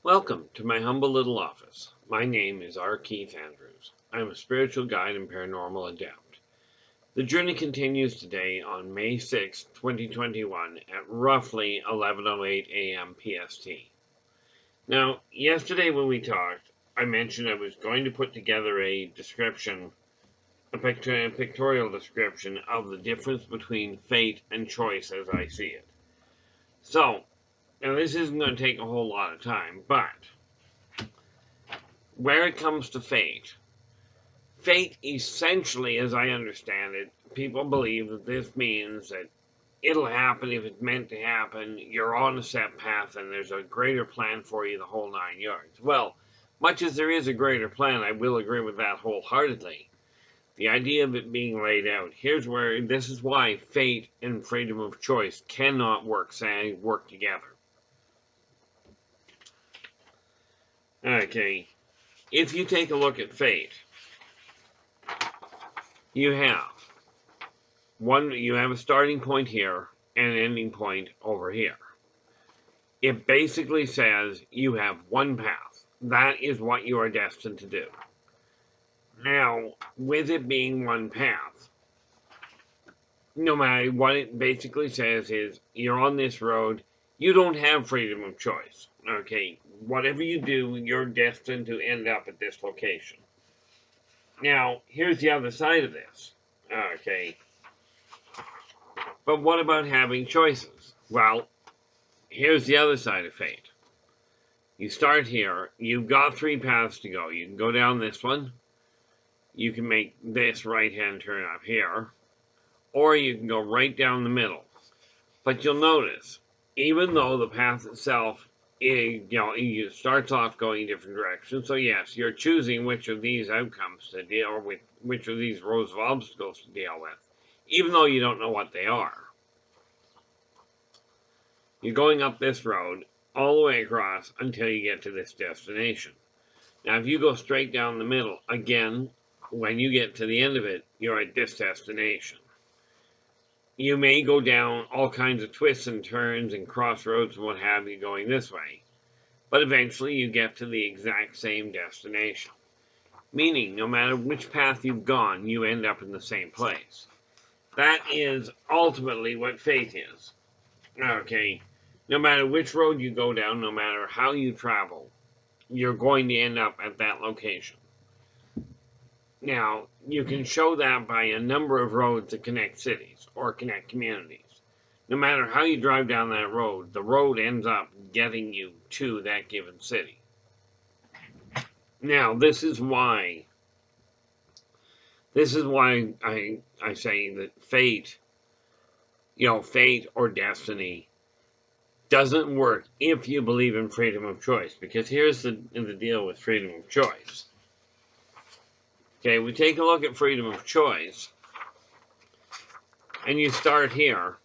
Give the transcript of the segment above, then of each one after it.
Welcome to my humble little office. My name is R. Keith Andrews. I'm a spiritual guide and paranormal adept. The journey continues today on May 6, 2021 at roughly 11:08 a.m. PST. Now, yesterday when we talked, I mentioned I was going to put together a pictorial description of the difference between fate and choice as I see it. So, now this isn't going to take a whole lot of time, but where it comes to fate, essentially, as I understand it, people believe that this means that it'll happen if it's meant to happen, you're on a set path, and there's a greater plan for you, the whole 9 yards. Well, much as there is a greater plan, I will agree with that wholeheartedly. The idea of it being laid out, this is why fate and freedom of choice cannot work together. Okay, if you take a look at fate, you have a starting point here and an ending point over here. It basically says you have one path. That is what you are destined to do. Now, with it being one path, no matter what it basically says is you're on this road, you don't have freedom of choice. Okay, whatever you do, you're destined to end up at this location. Now, here's the other side of this. Okay, but what about having choices? Well, here's the other side of fate. You start here, you've got three paths to go. You can go down this one, you can make this right-hand turn up here, or you can go right down the middle. But you'll notice, even though the path itself it starts off going different directions, so yes, you're choosing which of these outcomes to deal with, which of these rows of obstacles to deal with, even though you don't know what they are. You're going up this road all the way across until you get to this destination. Now, if you go straight down the middle, again, when you get to the end of it, you're at this destination. You may go down all kinds of twists and turns and crossroads and what have you going this way, but eventually you get to the exact same destination. Meaning, no matter which path you've gone, you end up in the same place. That is ultimately what fate is. Okay, no matter which road you go down, no matter how you travel, you're going to end up at that location. Now, you can show that by a number of roads that connect cities or connect communities. No matter how you drive down that road, the road ends up getting you to that given city. Now, this is why I say that fate or destiny doesn't work if you believe in freedom of choice. Because here's the deal with freedom of choice. Okay, we take a look at freedom of choice, and you start here.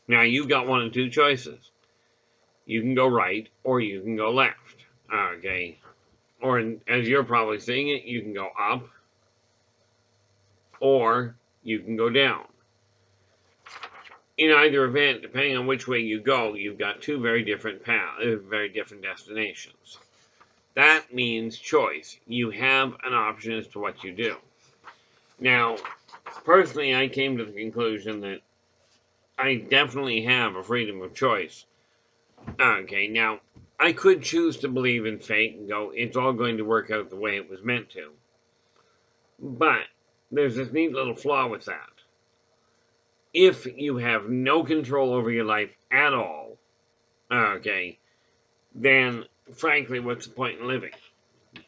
Now, you've got one of two choices. You can go right, or you can go left. Okay, or as you're probably seeing it, you can go up, or you can go down. In either event, depending on which way you go, you've got two very different destinations. That means choice. You have an option as to what you do. Now, personally, I came to the conclusion that I definitely have a freedom of choice. Okay, now, I could choose to believe in fate and go, it's all going to work out the way it was meant to. But there's this neat little flaw with that. If you have no control over your life at all, okay, then frankly, what's the point in living?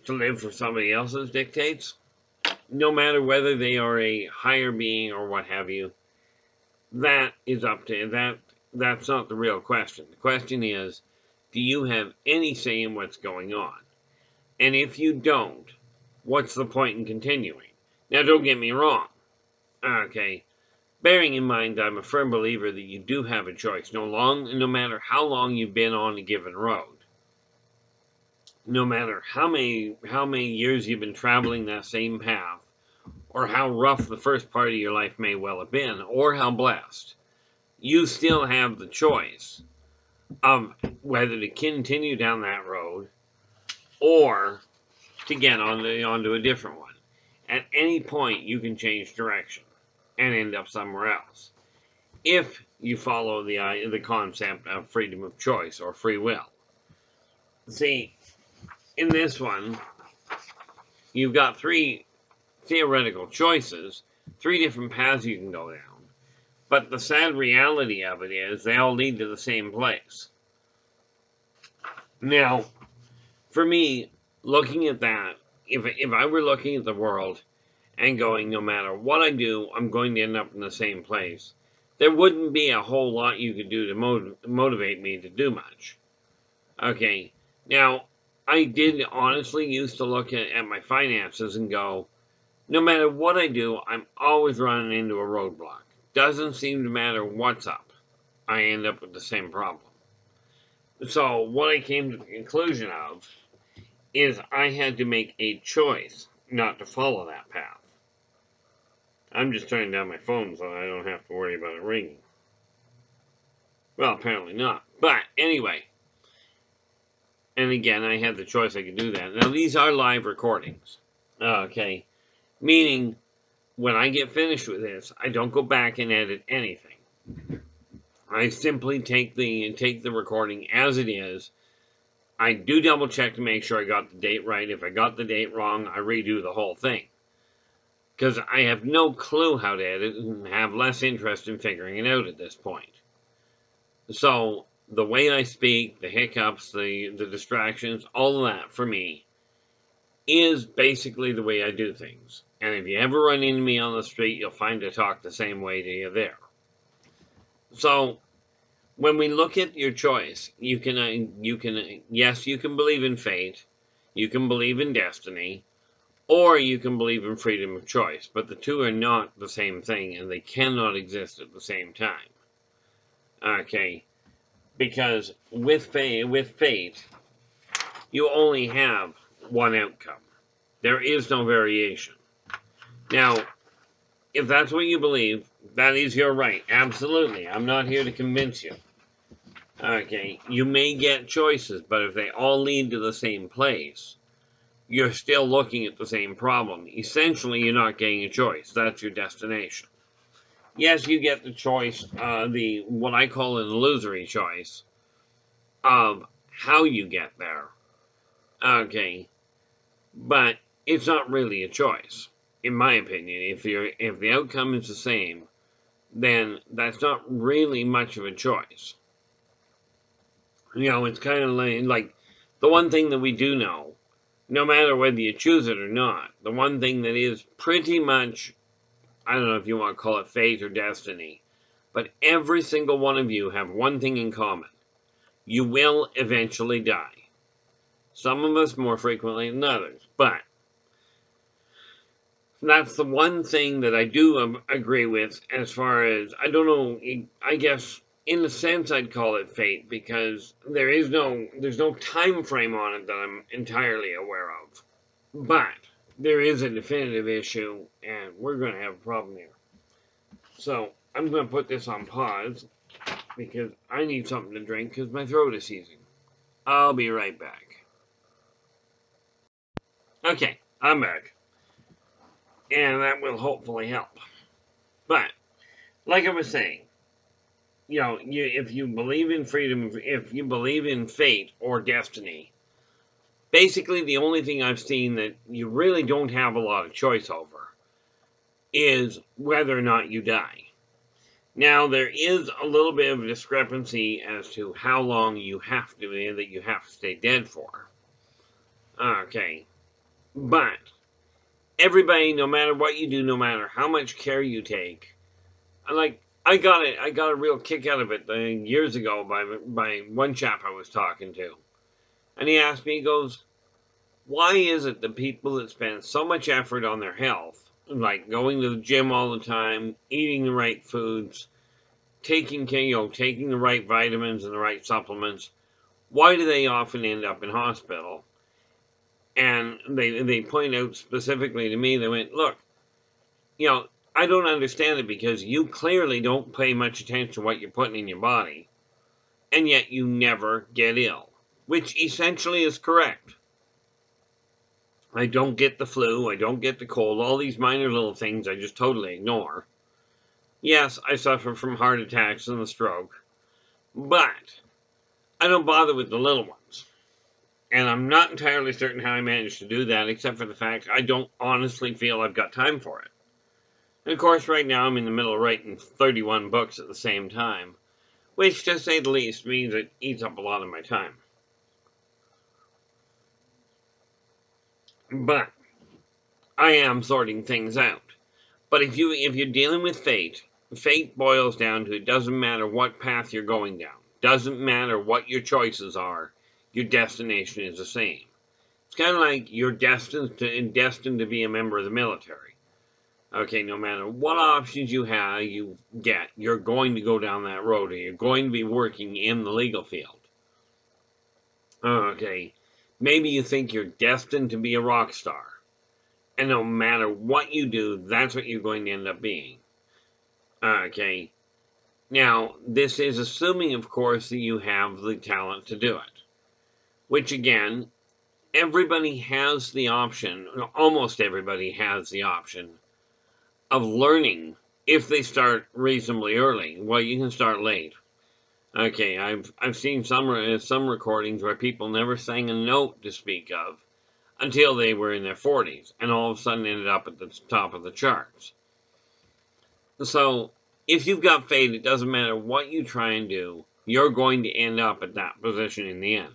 To live for somebody else's dictates? No matter whether they are a higher being or what have you, that is up to that. That's not the real question. The question is, do you have any say in what's going on? And if you don't, what's the point in continuing? Now, don't get me wrong. Okay, bearing in mind I'm a firm believer that you do have a choice, no matter how long you've been on a given road. No matter how many years you've been traveling that same path, or how rough the first part of your life may well have been, or how blessed, you still have the choice of whether to continue down that road or to get onto a different one. At any point, you can change direction and end up somewhere else if you follow the concept of freedom of choice or free will. See, in this one, you've got 3 theoretical choices, 3 different paths you can go down. But the sad reality of it is they all lead to the same place. Now, for me, looking at that, if I were looking at the world and going, no matter what I do, I'm going to end up in the same place, there wouldn't be a whole lot you could do to motivate me to do much. Okay, now, I did honestly used to look at my finances and go, no matter what I do, I'm always running into a roadblock. Doesn't seem to matter what's up. I end up with the same problem. So what I came to the conclusion of is I had to make a choice not to follow that path. I'm just turning down my phone so I don't have to worry about it ringing. Well, apparently not. But anyway, and again, I had the choice I could do that. Now, these are live recordings. Okay. Meaning, when I get finished with this, I don't go back and edit anything. I simply take the recording as it is. I do double check to make sure I got the date right. If I got the date wrong, I redo the whole thing. Because I have no clue how to edit and have less interest in figuring it out at this point. So, the way I speak, the hiccups, the distractions, all of that for me is basically the way I do things. And if you ever run into me on the street, you'll find I talk the same way to you there. So, when we look at your choice, you can believe in fate, you can believe in destiny, or you can believe in freedom of choice. But the two are not the same thing, and they cannot exist at the same time. Okay, because with fate, you only have one outcome. There is no variation. Now, if that's what you believe, that is your right. Absolutely. I'm not here to convince you. Okay, you may get choices, but if they all lead to the same place, you're still looking at the same problem. Essentially, you're not getting a choice. That's your destination. Yes, you get the choice, what I call an illusory choice, of how you get there. Okay, but it's not really a choice, in my opinion. If the outcome is the same, then that's not really much of a choice. You know, it's kind of like the one thing that we do know, no matter whether you choose it or not, the one thing that is pretty much, I don't know if you want to call it fate or destiny, but every single one of you have one thing in common. You will eventually die. Some of us more frequently than others, but that's the one thing that I do agree with as far as, I don't know, I guess in a sense I'd call it fate because there's no time frame on it that I'm entirely aware of. But there is a definitive issue and we're going to have a problem here. So I'm going to put this on pause because I need something to drink because my throat is seizing. I'll be right back. Okay, I'm back. And that will hopefully help. But, like I was saying, you know, if you believe in freedom, if you believe in fate or destiny, basically the only thing I've seen that you really don't have a lot of choice over is whether or not you die. Now, there is a little bit of a discrepancy as to how long you have to stay dead for. Okay. But everybody, no matter what you do, no matter how much care you take, I got a real kick out of it years ago by one chap I was talking to. And he asked me, he goes, why is it that people that spend so much effort on their health, like going to the gym all the time, eating the right foods, taking the right vitamins and the right supplements, why do they often end up in hospital? And they point out specifically to me, they went, look, you know, I don't understand it because you clearly don't pay much attention to what you're putting in your body, and yet you never get ill, which essentially is correct. I don't get the flu, I don't get the cold, all these minor little things I just totally ignore. Yes, I suffer from heart attacks and a stroke, but I don't bother with the little ones. And I'm not entirely certain how I managed to do that, except for the fact I don't honestly feel I've got time for it. And of course, right now I'm in the middle of writing 31 books at the same time, which, to say the least, means it eats up a lot of my time. But I am sorting things out. But if you're dealing with fate, fate boils down to it doesn't matter what path you're going down. Doesn't matter what your choices are, your destination is the same. It's kind of like you're destined to be a member of the military. Okay, no matter what options you get, you're going to go down that road, or you're going to be working in the legal field. Okay, maybe you think you're destined to be a rock star, and no matter what you do, that's what you're going to end up being. Okay, now this is assuming, of course, that you have the talent to do it, which again, everybody has the option, almost everybody has the option of learning if they start reasonably early. Well, you can start late. Okay, I've seen some recordings where people never sang a note to speak of until they were in their 40s, and all of a sudden ended up at the top of the charts. So, if you've got fate, it doesn't matter what you try and do, you're going to end up at that position in the end.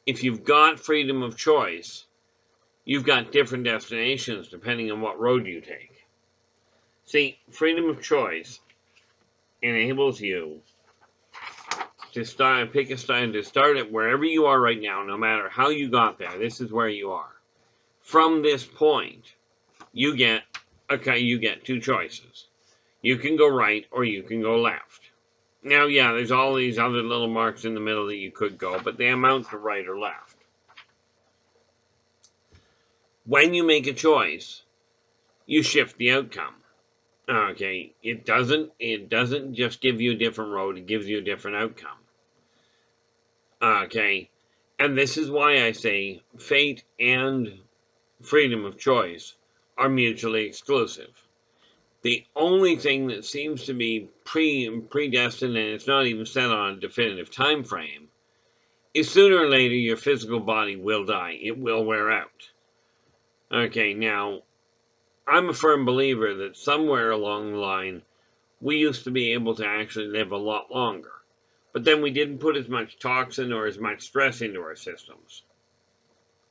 If you've got freedom of choice, you've got different destinations depending on what road you take. See, freedom of choice enables you to pick a start, to start it wherever you are right now, no matter how you got there. This is where you are. From this point, you get two choices. You can go right or you can go left. Now, yeah, there's all these other little marks in the middle that you could go, but they amount to right or left. When you make a choice, you shift the outcome. Okay, it doesn't just give you a different road, it gives you a different outcome. Okay, and this is why I say fate and freedom of choice are mutually exclusive. The only thing that seems to be predestined, and it's not even set on a definitive time frame, is sooner or later your physical body will die. It will wear out. Okay, now, I'm a firm believer that somewhere along the line, we used to be able to actually live a lot longer. But then we didn't put as much toxin or as much stress into our systems.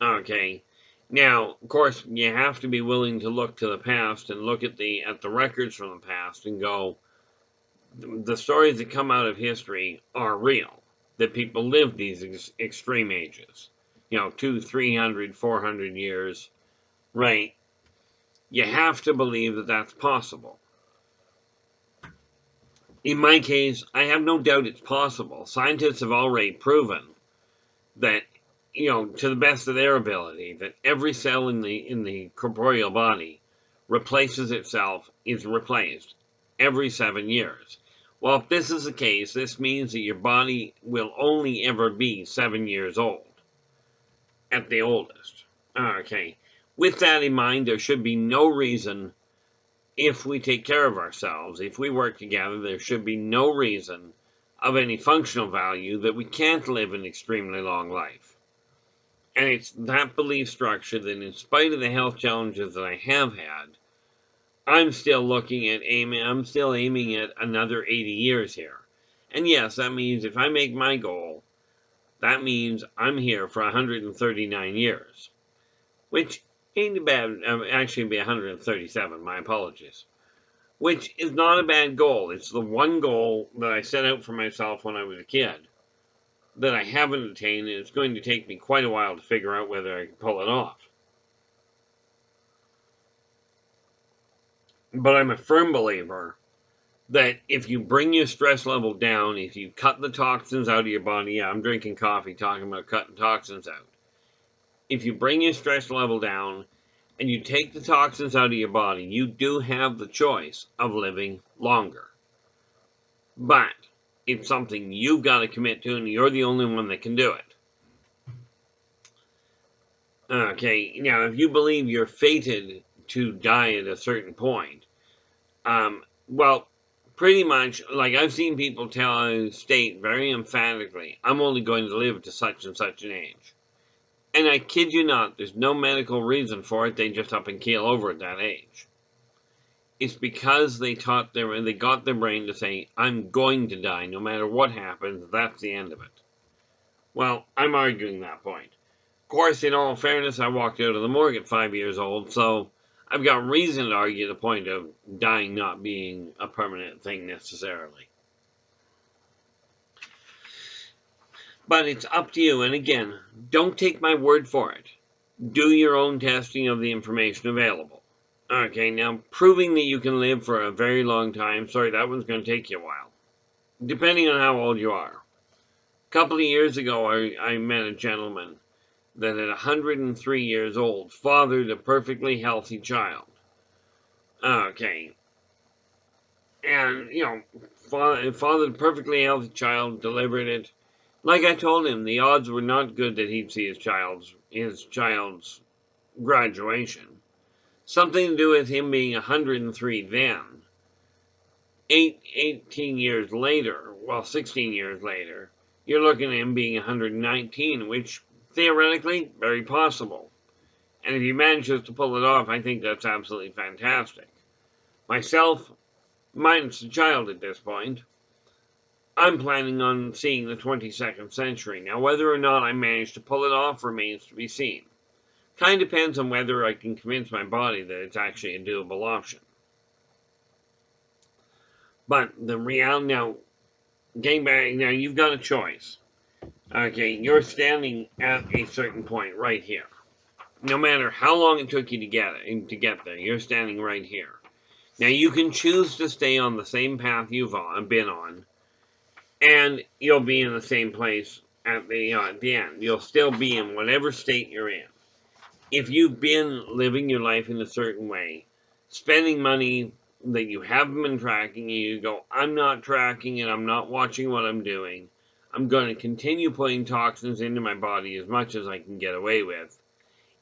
Okay, now, of course, you have to be willing to look to the past and look at the records from the past and go, the stories that come out of history are real. That people lived these extreme ages, 200, 300, 400 years, right? You have to believe that that's possible. In my case, I have no doubt it's possible. Scientists have already proven that, to the best of their ability, that every cell in the corporeal body replaces itself, is replaced every 7 years. Well, if this is the case, this means that your body will only ever be 7 years old, at the oldest. Okay. With that in mind, there should be no reason, if we take care of ourselves, if we work together, there should be no reason of any functional value that we can't live an extremely long life. And it's that belief structure that, in spite of the health challenges that I have had, I'm still aiming at another 80 years here. And yes, that means if I make my goal, that means I'm here for 139 years. Which ain't bad, actually be 137, my apologies. Which is not a bad goal. It's the one goal that I set out for myself when I was a kid that I haven't attained, and it's going to take me quite a while to figure out whether I can pull it off. But I'm a firm believer that if you bring your stress level down, if you cut the toxins out of your body, yeah, I'm drinking coffee talking about cutting toxins out. If you bring your stress level down and you take the toxins out of your body, you do have the choice of living longer. But it's something you've got to commit to, and you're the only one that can do it. Okay, now if you believe you're fated to die at a certain point, well, pretty much, like I've seen people state very emphatically, I'm only going to live to such and such an age. And I kid you not, there's no medical reason for it, they just up and keel over at that age. It's because they got their brain to say, I'm going to die, no matter what happens, that's the end of it. Well, I'm arguing that point. Of course, in all fairness, I walked out of the morgue at 5 years old, so I've got reason to argue the point of dying not being a permanent thing necessarily. But it's up to you, and again, don't take my word for it. Do your own testing of the information available. Okay, now proving that you can live for a very long time, sorry, that one's going to take you a while. Depending on how old you are. A couple of years ago, I met a gentleman that at 103 years old fathered a perfectly healthy child. Okay. And, fathered a perfectly healthy child, delivered it. Like I told him, the odds were not good that he'd see his child's graduation. Something to do with him being 103 then. 18 years later, well, 16 years later, you're looking at him being 119, which theoretically, very possible. And if he manages to pull it off, I think that's absolutely fantastic. Myself, minus the child at this point, I'm planning on seeing the 22nd century. Now, whether or not I manage to pull it off remains to be seen. Kind of depends on whether I can convince my body that it's actually a doable option. But the reality, now, getting back, now you've got a choice. Okay, you're standing at a certain point right here. No matter how long it took you to get there, you're standing right here. Now you can choose to stay on the same path you've been on, and you'll be in the same place at the end. You'll still be in whatever state you're in. If you've been living your life in a certain way, spending money that you haven't been tracking, and you go, I'm not tracking it, I'm not watching what I'm doing, I'm going to continue putting toxins into my body as much as I can get away with.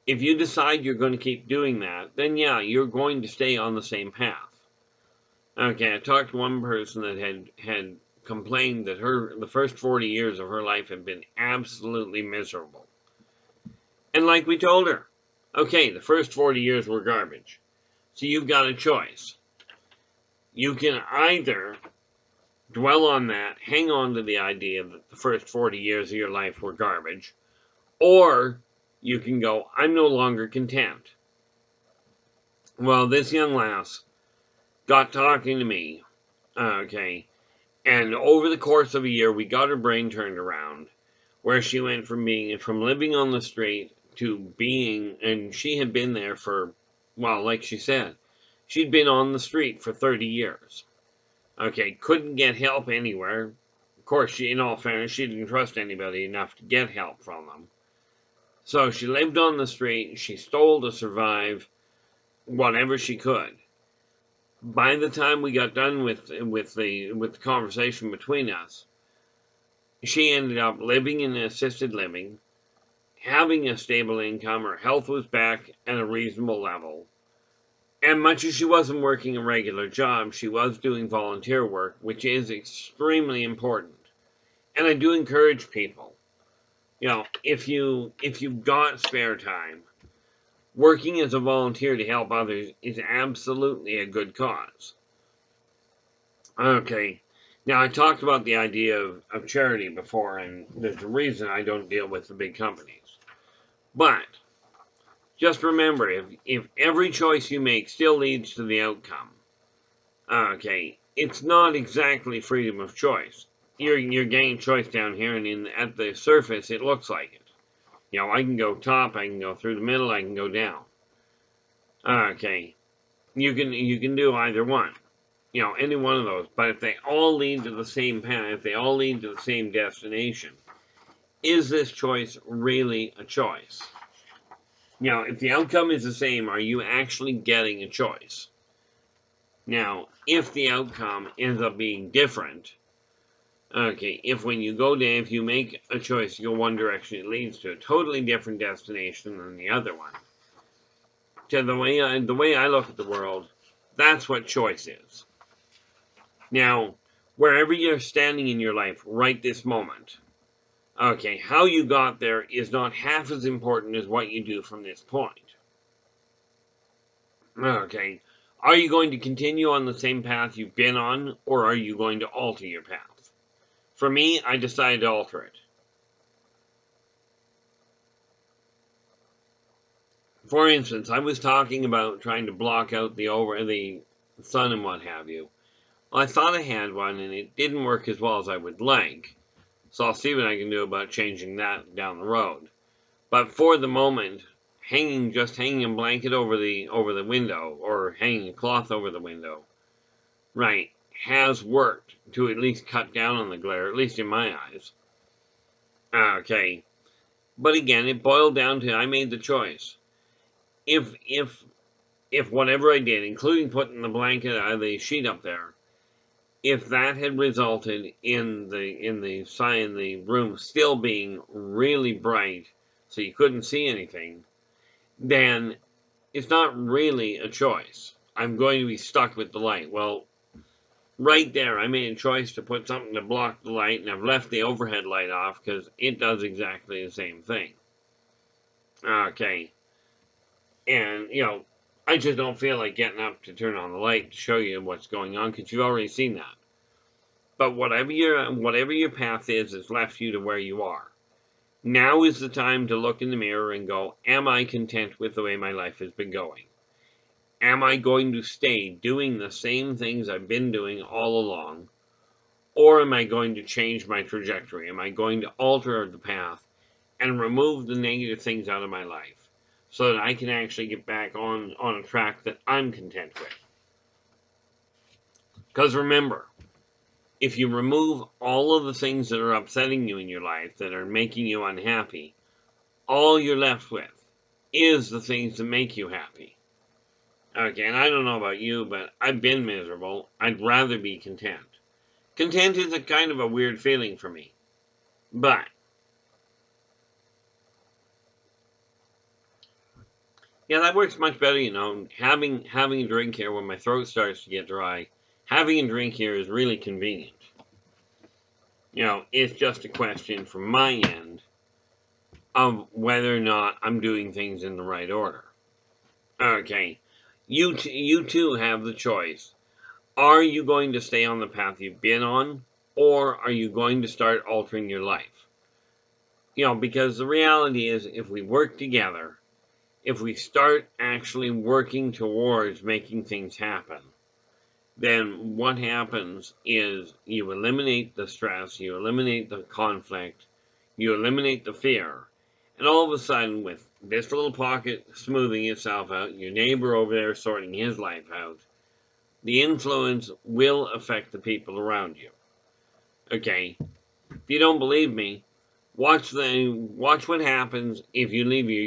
If you decide you're going to keep doing that, then yeah, you're going to stay on the same path. Okay, I talked to one person that had complained that the first 40 years of her life had been absolutely miserable. And like we told her, okay, the first 40 years were garbage. So you've got a choice. You can either dwell on that, hang on to the idea that the first 40 years of your life were garbage, or you can go, I'm no longer content. Well, this young lass got talking to me, okay, and over the course of a year, we got her brain turned around, where she went from living on the street to being, and she had been there for, well, like she said, she'd been on the street for 30 years. Okay, couldn't get help anywhere. Of course, in all fairness, she didn't trust anybody enough to get help from them. So she lived on the street, she stole to survive whatever she could. By the time we got done with the conversation between us, she ended up living in assisted living, having a stable income, her health was back at a reasonable level. And much as she wasn't working a regular job, she was doing volunteer work, which is extremely important. And I do encourage people, if you've got spare time, working as a volunteer to help others is absolutely a good cause. Okay, now I talked about the idea of charity before, and there's a reason I don't deal with the big companies. But just remember, if every choice you make still leads to the outcome, okay, it's not exactly freedom of choice. You're getting choice down here, and at the surface, it looks like it. I can go top, I can go through the middle, I can go down. Okay, you can do either one. Any one of those. But if they all lead to the same path, if they all lead to the same destination, is this choice really a choice? If the outcome is the same, are you actually getting a choice? Now, if the outcome ends up being different, Okay, if when you go down, if you make a choice to go one direction, it leads to a totally different destination than the other one. To the way I look at the world, that's what choice is. Now, wherever you're standing in your life right this moment, okay, how you got there is not half as important as what you do from this point. Okay, are you going to continue on the same path you've been on, or are you going to alter your path? For me, I decided to alter it. For instance, I was talking about trying to block out the sun and what have you. Well, I thought I had one, and it didn't work as well as I would like. So I'll see what I can do about changing that down the road. But for the moment, just hanging a blanket over the window, or hanging a cloth over the window, right, has worked to at least cut down on the glare, at least in my eyes. Okay, but again, it boiled down to I made the choice. If whatever I did, including putting the blanket or the sheet up there, if that had resulted in the room still being really bright, so you couldn't see anything, then it's not really a choice. I'm going to be stuck with the light. Well, right there, I made a choice to put something to block the light, and I've left the overhead light off because it does exactly the same thing. Okay. And, I just don't feel like getting up to turn on the light to show you what's going on because you've already seen that. But whatever your path is, it's left you to where you are. Now is the time to look in the mirror and go, am I content with the way my life has been going? Am I going to stay doing the same things I've been doing all along? Or am I going to change my trajectory? Am I going to alter the path and remove the negative things out of my life so that I can actually get back on a track that I'm content with? Because remember, if you remove all of the things that are upsetting you in your life, that are making you unhappy, all you're left with is the things that make you happy. Okay, and I don't know about you, but I've been miserable. I'd rather be content. Content is a kind of a weird feeling for me. But yeah, that works much better, having a drink here when my throat starts to get dry. Having a drink here is really convenient. It's just a question from my end of whether or not I'm doing things in the right order. Okay, you too have the choice. Are you going to stay on the path you've been on, or are you going to start altering your life? Because the reality is, if we work together, if we start actually working towards making things happen, then what happens is you eliminate the stress, you eliminate the conflict, you eliminate the fear, and all of a sudden, with this little pocket smoothing itself out, your neighbor over there sorting his life out, the influence will affect the people around you. Okay, if you don't believe me, watch what happens if you leave your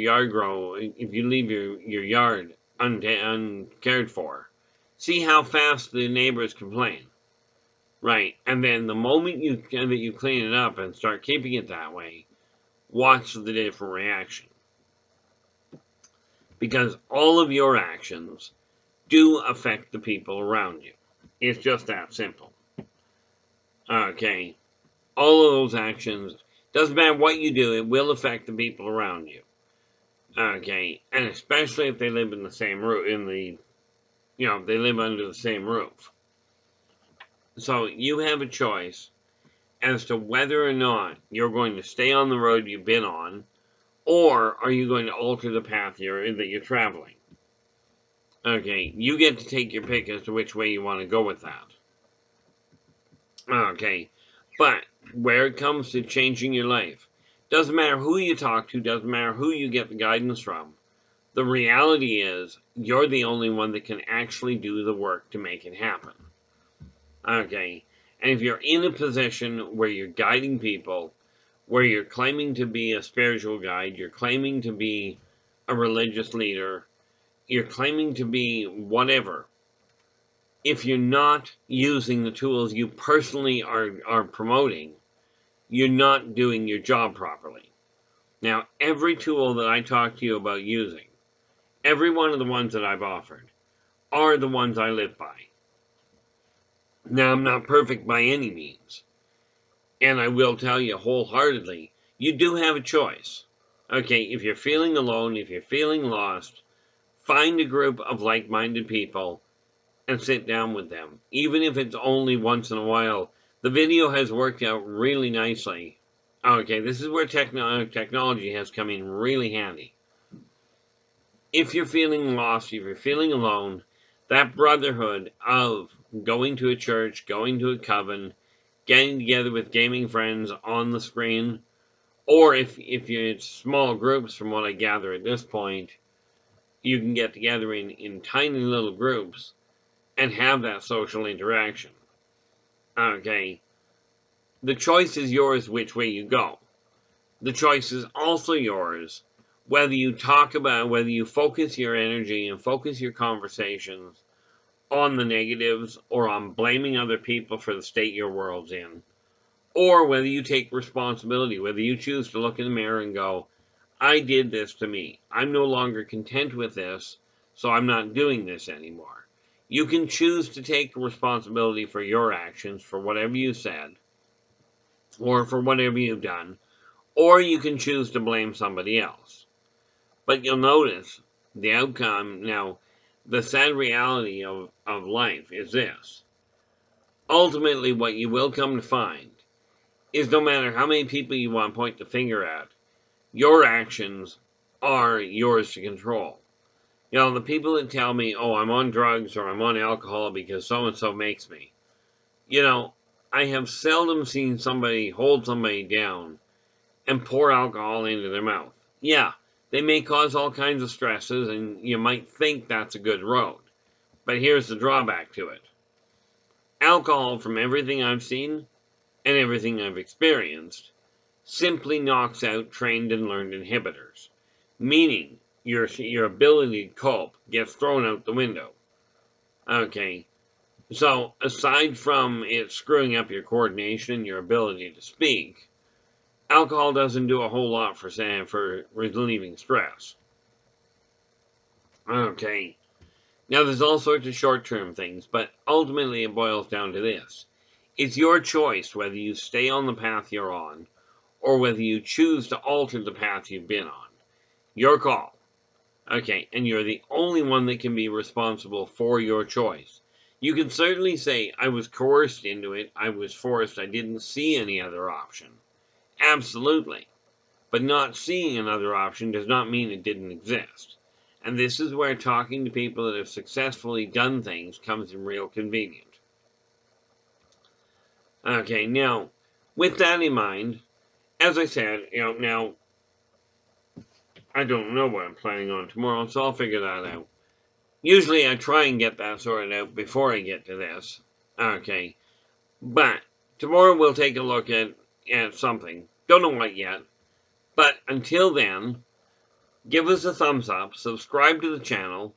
yard uncared for. See how fast the neighbors complain. Right, and then the moment you clean it up and start keeping it that way, watch the different reaction. Because all of your actions do affect the people around you. It's just that simple. Okay, all of those actions, doesn't matter what you do, it will affect the people around you. Okay, and especially if they live in the same roof, they live under the same roof. So you have a choice as to whether or not you're going to stay on the road you've been on, or are you going to alter the path that you're traveling. Okay, you get to take your pick as to which way you want to go with that. Okay, but where it comes to changing your life, doesn't matter who you talk to, doesn't matter who you get the guidance from. The reality is, you're the only one that can actually do the work to make it happen. Okay, and if you're in a position where you're guiding people, where you're claiming to be a spiritual guide, you're claiming to be a religious leader, you're claiming to be whatever, if you're not using the tools you personally are promoting, you're not doing your job properly. Now, every tool that I talk to you about using, every one of the ones that I've offered, are the ones I live by. Now, I'm not perfect by any means, and I will tell you wholeheartedly, you do have a choice. Okay, if you're feeling alone, if you're feeling lost, find a group of like-minded people and sit down with them, even if it's only once in a while. The video has worked out really nicely. Okay, this is where technology has come in really handy. If you're feeling lost, if you're feeling alone, that brotherhood of going to a church, going to a coven, getting together with gaming friends on the screen, or if you're small groups, from what I gather at this point, you can get together in tiny little groups and have that social interaction. Okay, the choice is yours which way you go. The choice is also yours whether you whether you focus your energy and focus your conversations on the negatives or on blaming other people for the state your world's in, or whether you take responsibility, whether you choose to look in the mirror and go, I did this to me. I'm no longer content with this, so I'm not doing this anymore. You can choose to take responsibility for your actions, for whatever you said, or for whatever you've done, or you can choose to blame somebody else. But you'll notice the outcome. Now, the sad reality of life is this. Ultimately, what you will come to find is no matter how many people you want to point the finger at, your actions are yours to control. You know, the people that tell me, oh, I'm on drugs or I'm on alcohol because so-and-so makes me. You know, I have seldom seen somebody hold somebody down and pour alcohol into their mouth. Yeah, they may cause all kinds of stresses, and you might think that's a good road. But here's the drawback to it. Alcohol, from everything I've seen and everything I've experienced, simply knocks out trained and learned inhibitors, meaning your ability to cope gets thrown out the window. Okay, so aside from it screwing up your coordination and your ability to speak, alcohol doesn't do a whole lot for relieving stress. Okay, now there's all sorts of short-term things, but ultimately it boils down to this. It's your choice whether you stay on the path you're on, or whether you choose to alter the path you've been on. Your call. Okay, and you're the only one that can be responsible for your choice. You can certainly say, I was coerced into it, I was forced, I didn't see any other option. Absolutely. But not seeing another option does not mean it didn't exist. And this is where talking to people that have successfully done things comes in real convenient. Okay, now, with that in mind, as I said, now, I don't know what I'm planning on tomorrow, so I'll figure that out. Usually I try and get that sorted out before I get to this. Okay, but tomorrow we'll take a look at something. Don't know what yet. But until then, give us a thumbs up, subscribe to the channel,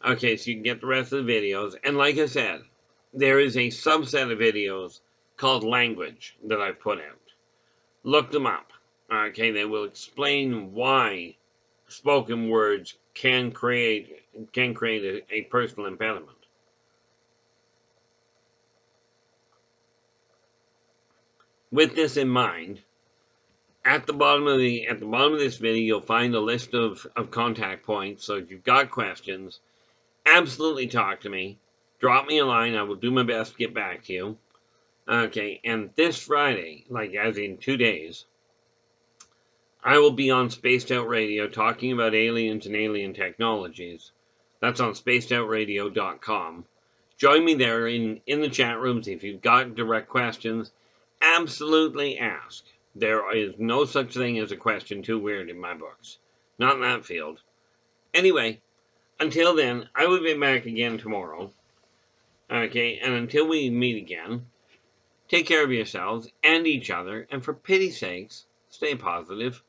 okay, so you can get the rest of the videos. And like I said, there is a subset of videos called Language that I've put out. Look them up, okay? They will explain why spoken words can create a personal impediment. With this in mind, at the bottom of this video, you'll find a list of contact points. So if you've got questions, absolutely talk to me. Drop me a line. I will do my best to get back to you. Okay, and this Friday, like as in 2 days, I will be on Spaced Out Radio talking about aliens and alien technologies. That's on spacedoutradio.com. Join me there in the chat rooms. If you've got direct questions, absolutely ask. There is no such thing as a question too weird in my books. Not in that field. Anyway, until then, I will be back again tomorrow. Okay, and until we meet again, take care of yourselves and each other, and for pity's sakes, stay positive.